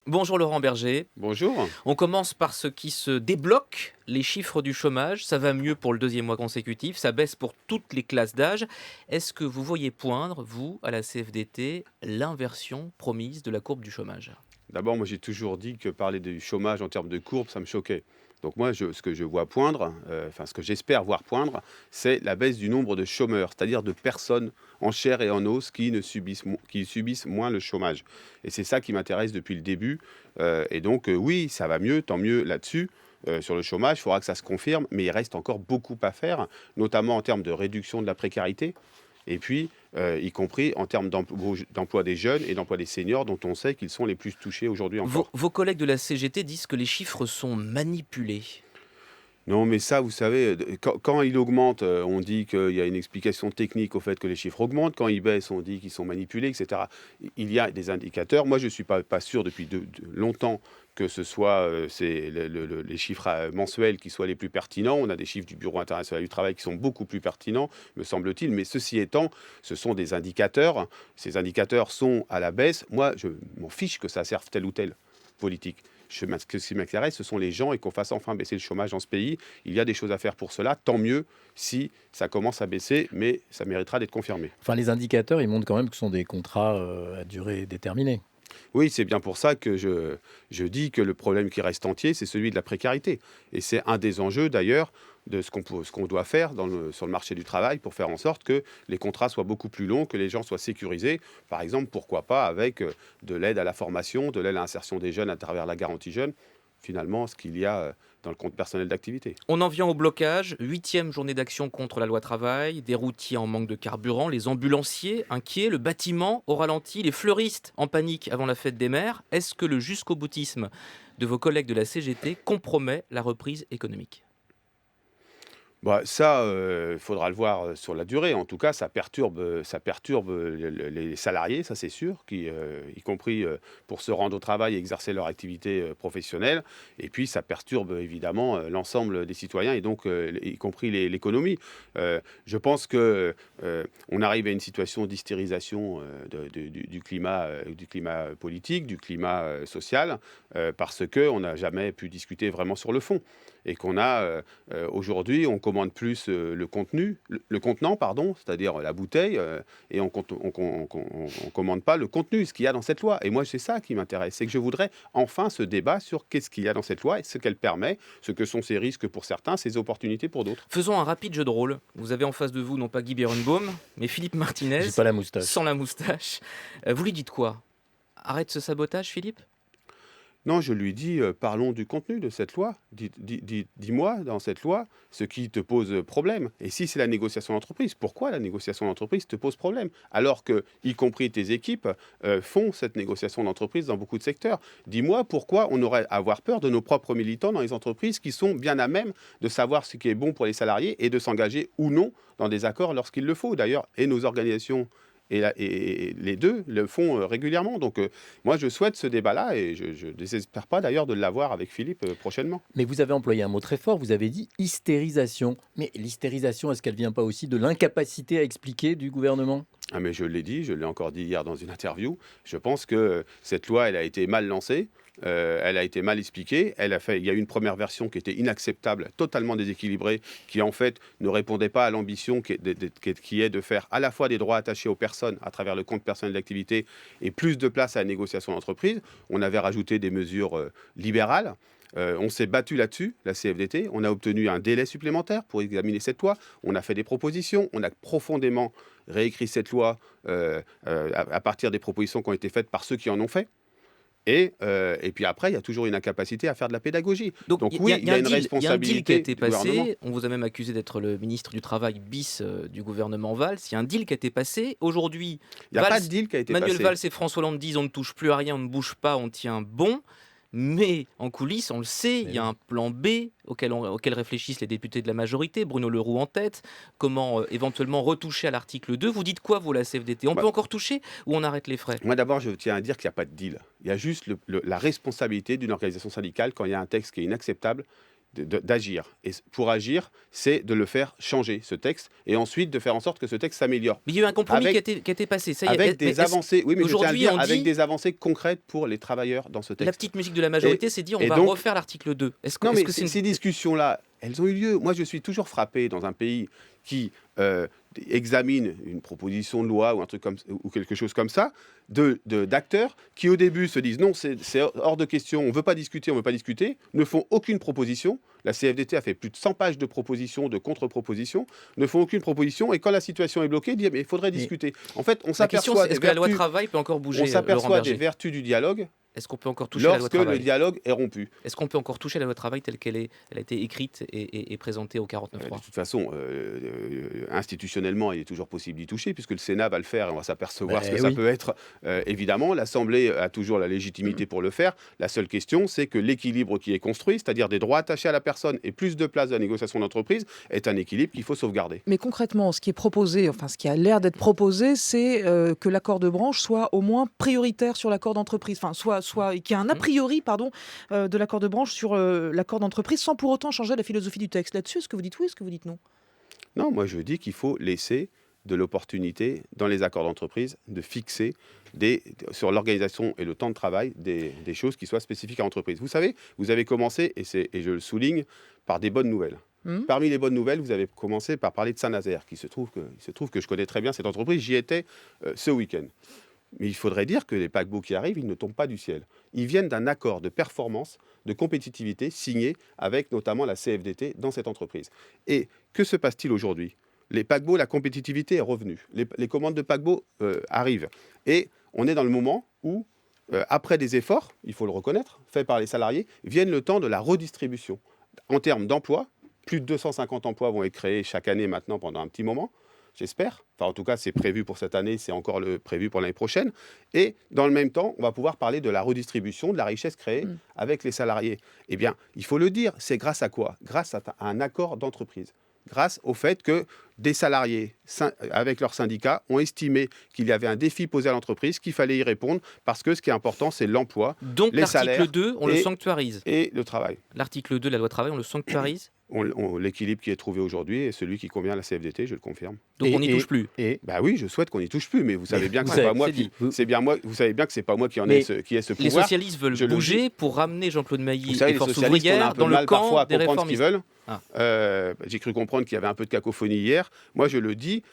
Bonjour Laurent Berger. Bonjour. On commence par ce qui se débloque, les chiffres du chômage. Ça va mieux pour le deuxième mois consécutif, ça baisse pour toutes les classes d'âge. Est-ce que vous voyez poindre, vous, à la CFDT, l'inversion promise de la courbe du chômage? D'abord, moi j'ai toujours dit que parler du chômage en termes de courbe, ça me choquait. Donc moi, ce que je vois poindre, enfin ce que j'espère voir poindre, c'est la baisse du nombre de chômeurs, c'est-à-dire de personnes en chair et en os qui subissent moins le chômage. Et c'est ça qui m'intéresse depuis le début. Et donc oui, ça va mieux, tant mieux là-dessus. Sur le chômage, il faudra que ça se confirme, mais il reste encore beaucoup à faire, notamment en termes de réduction de la précarité. Et puis, y compris en termes d'emploi des jeunes et d'emploi des seniors, dont on sait qu'ils sont les plus touchés aujourd'hui Vos, encore. vos collègues de la CGT disent que les chiffres sont manipulés. Non, mais ça, vous savez, quand il augmente, on dit qu'il y a une explication technique au fait que les chiffres augmentent. Quand ils baissent, on dit qu'ils sont manipulés, etc. Il y a des indicateurs. Moi, je ne suis pas sûr depuis longtemps que ce soit les chiffres mensuels qui soient les plus pertinents. On a des chiffres du Bureau international du travail qui sont beaucoup plus pertinents, me semble-t-il. Mais ceci étant, ce sont des indicateurs. Ces indicateurs sont à la baisse. Moi, je m'en fiche que ça serve tel ou tel politique. Ce qui m'intéresse, ce sont les gens et qu'on fasse enfin baisser le chômage dans ce pays. Il y a des choses à faire pour cela. Tant mieux si ça commence à baisser, mais ça méritera d'être confirmé. Enfin, les indicateurs, ils montrent quand même que ce sont des contrats à durée déterminée. Oui, c'est bien pour ça que je dis que le problème qui reste entier, c'est celui de la précarité. Et c'est un des enjeux d'ailleurs de ce qu'on doit faire sur le marché du travail pour faire en sorte que les contrats soient beaucoup plus longs, que les gens soient sécurisés. Par exemple, pourquoi pas avec de l'aide à la formation, de l'aide à l'insertion des jeunes à travers la garantie jeune, finalement ce qu'il y a dans le compte personnel d'activité. On en vient au blocage, huitième journée d'action contre la loi travail, des routiers en manque de carburant, les ambulanciers inquiets, le bâtiment au ralenti, les fleuristes en panique avant la fête des mères. Est-ce que le jusqu'au boutisme de vos collègues de la CGT compromet la reprise économique? Bah, ça, il faudra le voir, sur la durée. En tout cas, ça perturbe les salariés, ça c'est sûr, y compris, pour se rendre au travail et exercer leur activité, professionnelle. Et puis ça perturbe évidemment, l'ensemble des citoyens et donc, y compris l'économie. Je pense que, on arrive à une situation d'hystérisation, du climat politique, du climat, social, parce qu'on n'a jamais pu discuter vraiment sur le fond et qu'on a, aujourd'hui, on commande plus le contenu, le contenant, pardon, c'est-à-dire la bouteille, et on commande pas le contenu, ce qu'il y a dans cette loi. Et moi, c'est ça qui m'intéresse, c'est que je voudrais enfin ce débat sur qu'est-ce qu'il y a dans cette loi et ce qu'elle permet, ce que sont ses risques pour certains, ses opportunités pour d'autres. Faisons un rapide jeu de rôle. Vous avez en face de vous non pas Guy Berenbaum, mais Philippe Martinez, J'ai pas la moustache. sans la moustache. Vous lui dites quoi? Arrête ce sabotage, Philippe? Non, je lui dis, parlons du contenu de cette loi. Dis-moi dans cette loi ce qui te pose problème. Et si c'est la négociation d'entreprise, pourquoi la négociation d'entreprise te pose problème? Alors que, y compris tes équipes, font cette négociation d'entreprise dans beaucoup de secteurs. Dis-moi pourquoi on aurait à avoir peur de nos propres militants dans les entreprises qui sont bien à même de savoir ce qui est bon pour les salariés et de s'engager ou non dans des accords lorsqu'il le faut. D'ailleurs, et nos organisations et les deux le font régulièrement. Donc moi, je souhaite ce débat-là et je ne désespère pas d'ailleurs de l'avoir avec Philippe prochainement. Mais vous avez employé un mot très fort, vous avez dit hystérisation. Mais l'hystérisation, est-ce qu'elle vient pas aussi de l'incapacité à expliquer du gouvernement? Ah, mais je l'ai dit, je l'ai encore dit hier dans une interview. Je pense que cette loi, elle a été mal lancée. Elle a été mal expliquée. Il y a eu une première version qui était inacceptable, totalement déséquilibrée, qui en fait ne répondait pas à l'ambition qui est de faire à la fois des droits attachés aux personnes à travers le compte personnel d'activité et plus de place à la négociation d'entreprise. On avait rajouté des mesures libérales. On s'est battu là-dessus, la CFDT. On a obtenu un délai supplémentaire pour examiner cette loi. On a fait des propositions. On a profondément réécrit cette loi à partir des propositions qui ont été faites par ceux qui en ont fait. Et puis après, il y a toujours une incapacité à faire de la pédagogie. Donc Donc il y oui, a, il y a une il y a un deal qui a responsabilité été du gouvernement. passé. On vous a même accusé d'être le ministre du Travail bis du gouvernement Valls. Il y a un deal qui a été passé. Aujourd'hui, Il n'y a pas de deal qui a été Manuel passé. Valls et François Hollande disent on ne touche plus à rien, on ne bouge pas, on tient bon. Mais en coulisses, on le sait, il Mais y a oui. un plan B auquel réfléchissent les députés de la majorité, Bruno Le Roux en tête. Comment éventuellement retoucher à l'article 2? Vous dites quoi, vous, la CFDT? On peut Bah, encore toucher ou on arrête les frais? moi d'abord, je tiens à dire qu'il n'y a pas de deal. Il y a juste la responsabilité d'une organisation syndicale quand il y a un texte qui est inacceptable. d'agir. Et pour agir, c'est de le faire changer, ce texte, et ensuite de faire en sorte que ce texte s'améliore. Mais il y a eu un compromis Avec- qui a été passé. Ça y est. Avec Mais des avancées, oui, mais je tiens à le aujourd'hui, dire, on avec dit- des avancées concrètes pour les travailleurs dans ce la texte. petite musique de la majorité, c'est dire on et va donc- refaire l'article 2. Est-ce que, Non, est-ce mais que c'est une... ces discussions-là, elles ont eu lieu. Moi, je suis toujours frappé dans un pays qui examine une proposition de loi ou un truc comme ou quelque chose comme ça, d'acteurs qui au début se disent non, c'est hors de question, on ne veut pas discuter, ne font aucune proposition. La CFDT a fait plus de 100 pages de propositions, de contre-propositions, ne font aucune proposition, et quand la situation est bloquée, disent mais il faudrait discuter. En fait, on La question, s'aperçoit c'est des est-ce que la loi vertus, travail peut encore bouger, on Laurent s'aperçoit des Berger? vertus du dialogue Est-ce qu'on peut encore toucher la loi lorsque le travail? dialogue est rompu. Est-ce qu'on peut encore toucher la loi travail telle qu'elle est, elle a été écrite et présentée au De 49.3? toute façon, institutionnellement, il est toujours possible d'y toucher, puisque le Sénat va le faire et on va s'apercevoir ce que ça peut être. Évidemment, l'Assemblée a toujours la légitimité pour le faire. La seule question, c'est que l'équilibre qui est construit, c'est-à-dire des droits attachés à la personne et plus de place de la négociation d'entreprise, est un équilibre qu'il faut sauvegarder. Mais concrètement, ce qui est proposé, enfin ce qui a l'air d'être proposé, c'est que l'accord de branche soit au moins prioritaire sur l'accord d'entreprise, enfin qu'il y ait un a priori de l'accord de branche sur l'accord d'entreprise, sans pour autant changer la philosophie du texte. Là-dessus, est-ce que vous dites oui, est-ce que vous dites non? Non, moi je dis qu'il faut laisser de l'opportunité dans les accords d'entreprise de fixer sur l'organisation et le temps de travail des choses qui soient spécifiques à l'entreprise. Vous savez, vous avez commencé, et je le souligne, par des bonnes nouvelles. Parmi les bonnes nouvelles, vous avez commencé par parler de Saint-Nazaire, il se trouve que je connais très bien cette entreprise, j'y étais ce week-end. Mais il faudrait dire que les paquebots qui arrivent, ils ne tombent pas du ciel. Ils viennent d'un accord de performance, de compétitivité signé avec notamment la CFDT dans cette entreprise. Et que se passe-t-il aujourd'hui? Les paquebots, la compétitivité est revenue. Les commandes de paquebots arrivent. Et on est dans le moment où, après des efforts, il faut le reconnaître, faits par les salariés, viennent le temps de la redistribution. En termes d'emploi, plus de 250 emplois vont être créés chaque année maintenant pendant un petit moment. J'espère. Enfin, en tout cas, c'est prévu pour cette année, c'est encore prévu pour l'année prochaine. Et dans le même temps, on va pouvoir parler de la redistribution, de la richesse créée avec les salariés. Eh bien, il faut le dire, c'est grâce à quoi? Grâce à un accord d'entreprise. Grâce au fait que des salariés, avec leurs syndicats, ont estimé qu'il y avait un défi posé à l'entreprise, qu'il fallait y répondre, parce que ce qui est important, c'est l'emploi, Donc les salaires l'article 2, on le sanctuarise. et le travail. L'article 2 de la loi travail, on le sanctuarise. L'équilibre qui est trouvé aujourd'hui est celui qui convient à la CFDT, je le confirme. Donc on n'y touche plus. Bah oui, je souhaite qu'on n'y touche plus, mais vous savez bien que vous c'est pas avez- moi c'est qui, dit. c'est bien moi. Vous savez bien que c'est pas moi qui Mais qui ai ce Les pouvoir. socialistes veulent je le bouger pour ramener Jean-Claude Vous Mailly savez, et les Force socialistes, on a un ouvrière peu dans de le mal parfois camp à des comprendre ce qu'ils réformistes. veulent. J'ai cru comprendre qu'il y avait un peu de cacophonie hier. Moi, je le dis,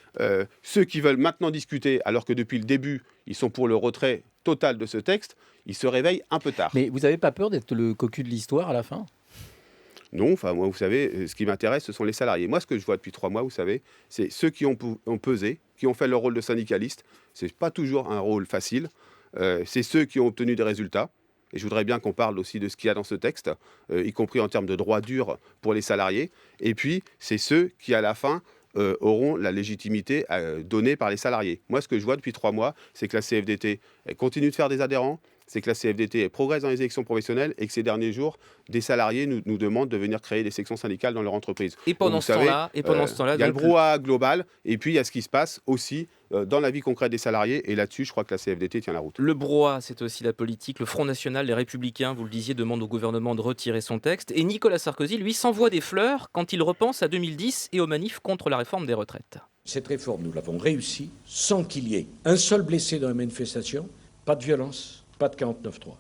ceux qui veulent maintenant discuter, alors que depuis le début, ils sont pour le retrait total de ce texte, ils se réveillent un peu tard. Mais vous n'avez pas peur d'être le cocu de l'histoire à la fin? Non, enfin, moi, vous savez, ce qui m'intéresse, ce sont les salariés. Moi, ce que je vois depuis 3 mois, vous savez, c'est ceux qui ont pesé, qui ont fait leur rôle de syndicaliste. Ce n'est pas toujours un rôle facile. C'est ceux qui ont obtenu des résultats. Et je voudrais bien qu'on parle aussi de ce qu'il y a dans ce texte, y compris en termes de droits durs pour les salariés. Et puis, c'est ceux qui, à la fin, auront la légitimité donnée par les salariés. Moi, ce que je vois depuis 3 mois, c'est que la CFDT elle continue de faire des adhérents, c'est que la CFDT progresse dans les élections professionnelles et que ces derniers jours, des salariés nous demandent de venir créer des sections syndicales dans leur entreprise. Et pendant Donc, ce vous savez, temps-là, il y a le brouhaha global et puis il y a ce qui se passe aussi dans la vie concrète des salariés. Et là-dessus, je crois que la CFDT tient la route. le brouhaha, c'est aussi la politique. Le Front National, les Républicains, vous le disiez, demandent au gouvernement de retirer son texte. Et Nicolas Sarkozy, lui, s'envoie des fleurs quand il repense à 2010 et aux manifs contre la réforme des retraites. Cette réforme, nous l'avons réussie sans qu'il y ait un seul blessé dans la manifestation, pas de violence, pas de 49-3.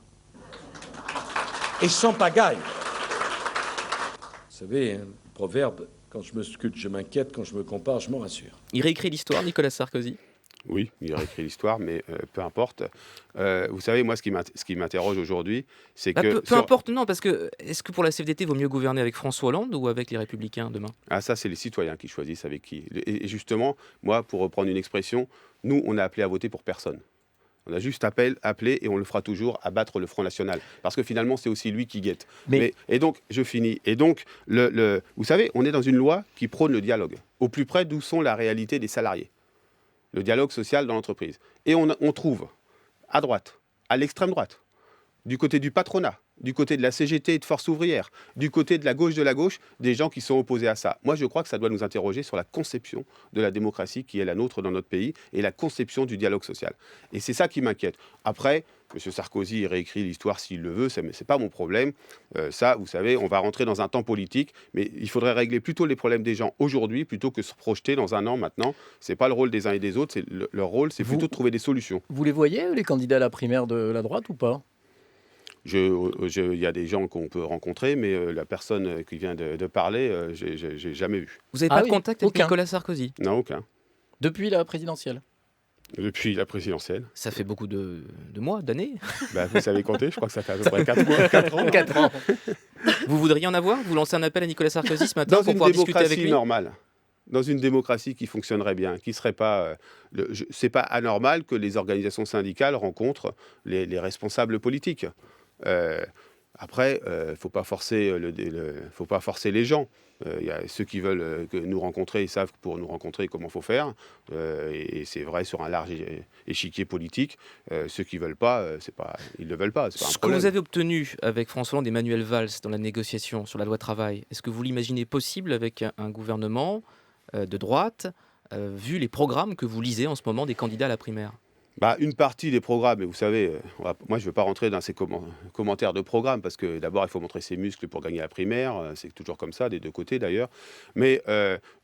Et sans pagaille. Vous savez, le proverbe, quand je me scrute, je m'inquiète, quand je me compare, je m'en rassure. Il réécrit l'histoire, Nicolas Sarkozy. Oui, il a écrit l'histoire, mais peu importe. Vous savez, moi, ce qui m'interroge aujourd'hui, c'est Bah, que... peu importe, non, parce que est-ce que pour la CFDT, vaut mieux gouverner avec François Hollande ou avec les Républicains demain? Ah, ça, c'est les citoyens qui choisissent avec qui. Et justement, moi, pour reprendre une expression, nous, on a appelé à voter pour personne. On a juste appelé, et on le fera toujours, à battre le Front National. Parce que finalement, c'est aussi lui qui guette. Et donc, je finis. Et donc, vous savez, on est dans une loi qui prône le dialogue, au plus près d'où sont la réalité des salariés. Le dialogue social dans l'entreprise. Et on trouve, à droite, à l'extrême droite, du côté du patronat, du côté de la CGT et de Force ouvrière, du côté de la gauche, des gens qui sont opposés à ça. Moi, je crois que ça doit nous interroger sur la conception de la démocratie qui est la nôtre dans notre pays et la conception du dialogue social. Et c'est ça qui m'inquiète. Après, M. Sarkozy il réécrit l'histoire s'il le veut, c'est pas mon problème. Ça, vous savez, on va rentrer dans un temps politique, mais il faudrait régler plutôt les problèmes des gens aujourd'hui plutôt que se projeter dans un an maintenant. C'est pas le rôle des uns et des autres, leur rôle, c'est plutôt de trouver des solutions. Vous les voyez, les candidats à la primaire de la droite ou pas? Il y a des gens qu'on peut rencontrer, mais la personne qui vient de parler, j'ai jamais vu. Vous n'avez Ah pas de oui, contact avec aucun. Nicolas Sarkozy? Non, aucun. Depuis la présidentielle? Depuis la présidentielle. Ça fait beaucoup de mois, d'années. Bah, vous savez compter, je crois que ça fait à peu près 4 mois, 4 ans. 4 ans. Vous voudriez en avoir? Vous lancez un appel à Nicolas Sarkozy ce matin Dans pour une pouvoir discuter avec démocratie lui? normale, dans une démocratie qui fonctionnerait bien, qui serait pas, c'est pas anormal que les organisations syndicales rencontrent les responsables politiques. Après, faut pas forcer faut pas forcer les gens. Il y a ceux qui veulent nous rencontrer, ils savent pour nous rencontrer comment faut faire. Et c'est vrai sur un large échiquier politique. Ceux qui veulent pas, ils le veulent pas. C'est pas un Ce que problème. vous avez obtenu avec François Hollande et Manuel Valls dans la négociation sur la loi travail, est-ce que vous l'imaginez possible avec un gouvernement de droite, vu les programmes que vous lisez en ce moment des candidats à la primaire? Bah, une partie des programmes, et vous savez, moi je ne veux pas rentrer dans ces commentaires de programmes, parce que d'abord il faut montrer ses muscles pour gagner la primaire, c'est toujours comme ça, des deux côtés d'ailleurs. Mais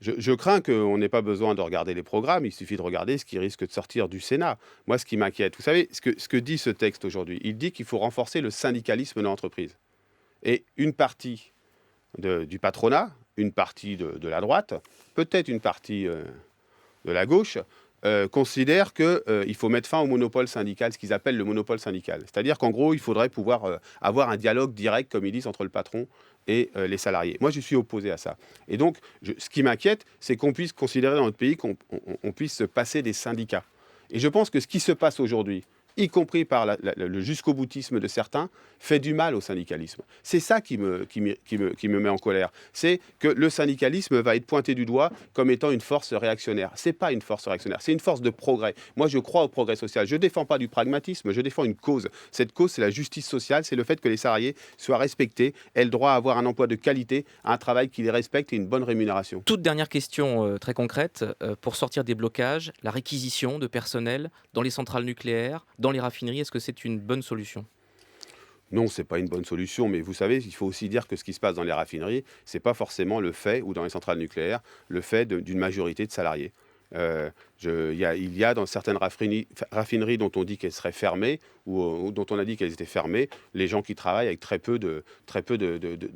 je crains qu'on n'ait pas besoin de regarder les programmes, il suffit de regarder ce qui risque de sortir du Sénat. Moi ce qui m'inquiète, vous savez, ce que dit ce texte aujourd'hui, il dit qu'il faut renforcer le syndicalisme dans l'entreprise. Et une partie du patronat, une partie de la droite, peut-être une partie de la gauche, considèrent qu'il faut mettre fin au monopole syndical, ce qu'ils appellent le monopole syndical. C'est-à-dire qu'en gros, il faudrait pouvoir avoir un dialogue direct, comme ils disent, entre le patron et les salariés. Moi, je suis opposé à ça. Et donc, ce qui m'inquiète, c'est qu'on puisse considérer dans notre pays qu'on puisse se passer des syndicats. Et je pense que ce qui se passe aujourd'hui, y compris par le jusqu'au-boutisme de certains, fait du mal au syndicalisme. C'est ça qui me met en colère. C'est que le syndicalisme va être pointé du doigt comme étant une force réactionnaire. Ce n'est pas une force réactionnaire, c'est une force de progrès. Moi, je crois au progrès social. Je ne défends pas du pragmatisme, je défends une cause. Cette cause, c'est la justice sociale, c'est le fait que les salariés soient respectés, aient le droit à avoir un emploi de qualité, à un travail qui les respecte et une bonne rémunération. Toute dernière question très concrète, pour sortir des blocages, la réquisition de personnel dans les centrales nucléaires, dans les raffineries, est-ce que c'est une bonne solution? Non, ce n'est pas une bonne solution, mais vous savez, il faut aussi dire que ce qui se passe dans les raffineries, ce n'est pas forcément le fait, ou dans les centrales nucléaires, le fait d'une majorité de salariés. Il y a dans certaines raffineries dont on dit qu'elles seraient fermées ou dont on a dit qu'elles étaient fermées, les gens qui travaillent avec très peu de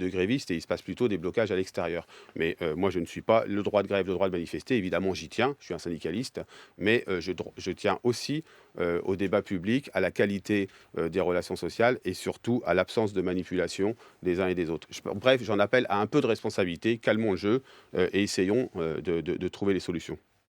grévistes et il se passe plutôt des blocages à l'extérieur. Mais moi, je ne suis pas le droit de grève, le droit de manifester. Évidemment, j'y tiens, je suis un syndicaliste, mais je tiens aussi au débat public, à la qualité des relations sociales et surtout à l'absence de manipulation des uns et des autres. Bref, j'en appelle à un peu de responsabilité, calmons le jeu et essayons de trouver les solutions.